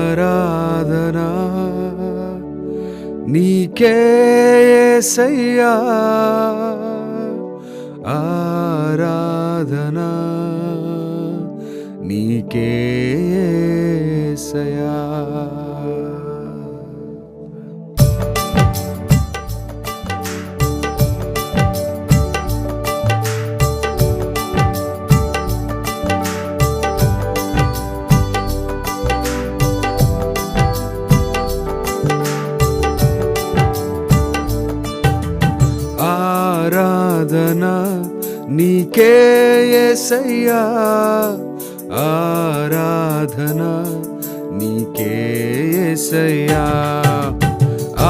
ఆరాధనా నీకే యేసయ్యా, ఆరాధనా నీకే యేసయ్యా. ఆరాధనా నీకే యేసయ్యా, ఆరాధనా నీకే యేసయ్యా,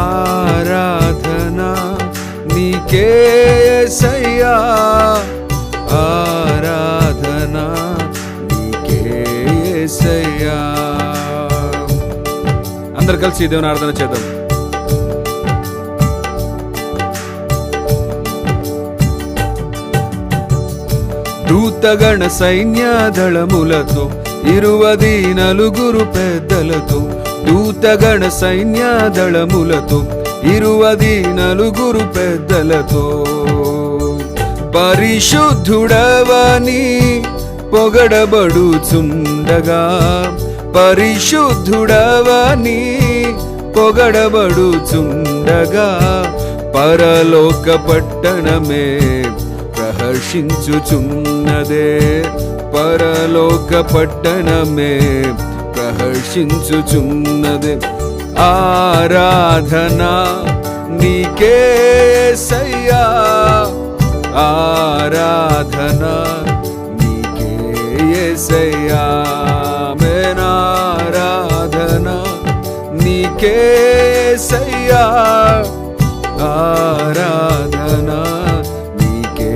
ఆరాధనా నీకే యేసయ్యా, ఆరాధనా నీకే యేసయ్యా. అందరు కలిసి దేవుని ఆరాధన చేద్దాం. దూతగణ సైన్యదళములతో 24 పెద్దలతో, దూతగణ సైన్యదళములతో 24 పెద్దలతో, పరిశుద్ధుడవని పొగడబడుచుండగా, పరిశుద్ధుడవని పొగడబడుచుండగా, పరలోక పట్టణమే ప్రహర్షించుచున్నదే, పరలోక పట్టణమే ప్రహర్షించుచున్నదే. ఆరాధనా నీకే యేసయ్యా, ఆరాధనా నీకే యేసయ్యా, ఆరాధనా నీకే యేసయ్యా, ఆరాధనా నీకే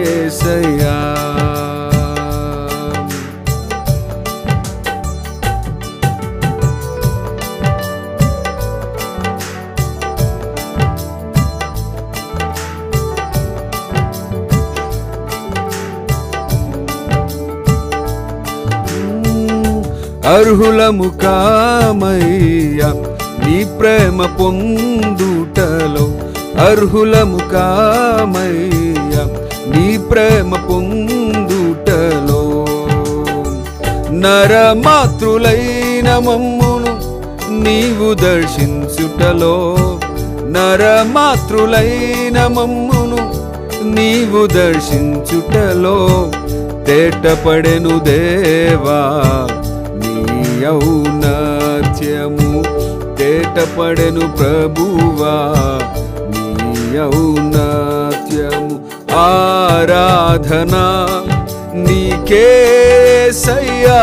యేసయ్యా. అర్హులము కామయ్యా నీ ప్రేమ పొందుటలో, అర్హులము కామయ్యా నీ ప్రేమ పొందుటలో, నరమాతృలైన మమ్మును నీవు దర్శించుటలో, నరమాతృలైన మమ్మును నీవు దర్శించుటలో, తేటపడెను దేవా నీ ఔన్నత్యము, తేటపడెను ప్రభువా నీ ఔన్నత్యము. ఆరాధనా నీకే యేసయ్యా,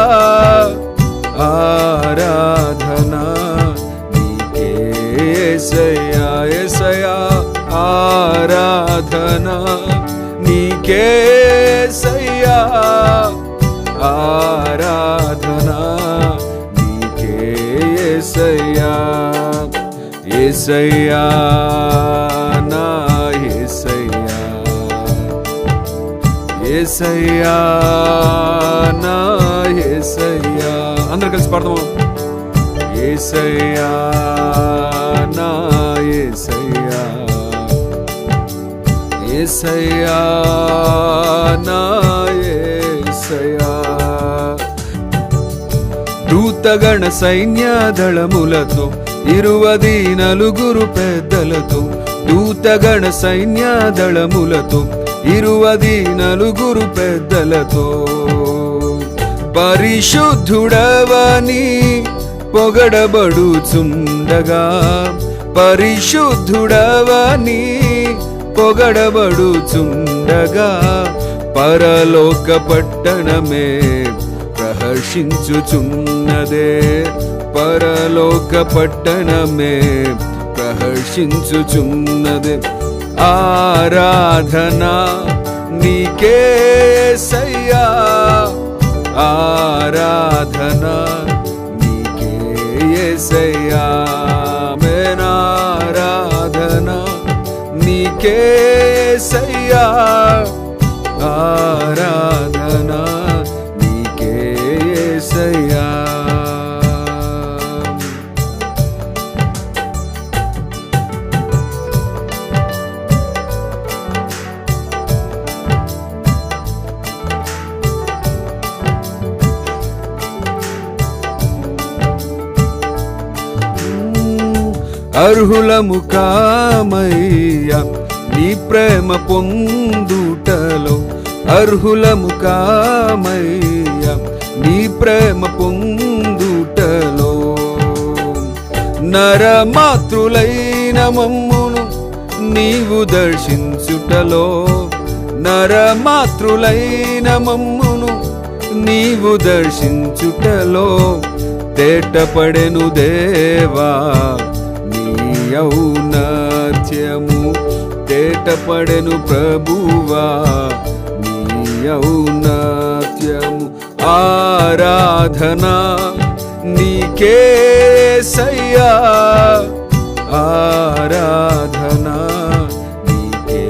ఆరాధనా నీకే యేసయ్యా, యేసయ్యా, ఆరాధనా నీకే యేసయ్యా, ఆరాధనా నీకే యేసయ్యా. యేసయ్యా నా యేసయ్యా, యేసయ్యా నా యేసయ్యా. అందరూ కలిసి పాడదాము. యేసయ్యా నా యేసయ్యా, యేసయ్యా నా యేసయ్యా. దూతగణ సైన్యదళములతో 24 పెద్దలతో, దూతగణ సైన్యదళములతో 24 పెద్దలతో, పరిశుద్ధుడవని పొగడబడుచుండగా, పరిశుద్ధుడవని పొగడబడుచుండగా, పరలోక పట్టణమే ప్రహర్షించుచున్నదే, పరలోక పట్టణమే ప్రహర్షించుచున్నదే. ఆరాధనా నీకే యేసయ్యా, ఆరాధనా నీకే యేసయ్యా, ఆరాధనా నీకే యేసయ్యా, అర్హులము కామయ్యా నీ ప్రేమ పొందుటలో, అర్హులము కామయ్యా నీ ప్రేమ పొందుటలో. నరమాతృలైన మమ్మును నీవు దర్శించుటలో, నరమాతృలైన మమ్మును నీవు దర్శించుటలో, తేటపడెను దేవా నీ ఔన్నత్యము, తేటపడెను ప్రభువా నీ ఔన్నత్యము. ఆరాధనా నీకే యేసయ్యా, ఆరాధనా నీకే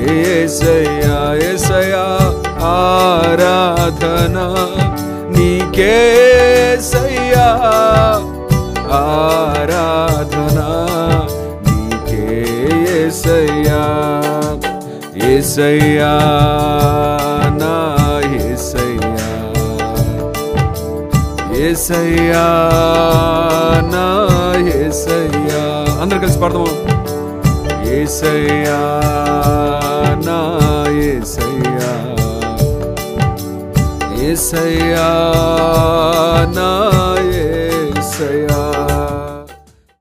యేసయ్యా, యేసయ్యా ఆరాధనా నీకే యేసయ్యా, ఆరాధనా నీకే యేసయ్యా. యేసయ్యా నా యేసయ్యా, యేసయ్యా నా యేసయ్యా. అందరు కలిసి పాడదాము. యేసయ్యా నా యేసయ్యా, యేసయ్యా నా యేసయ్యా.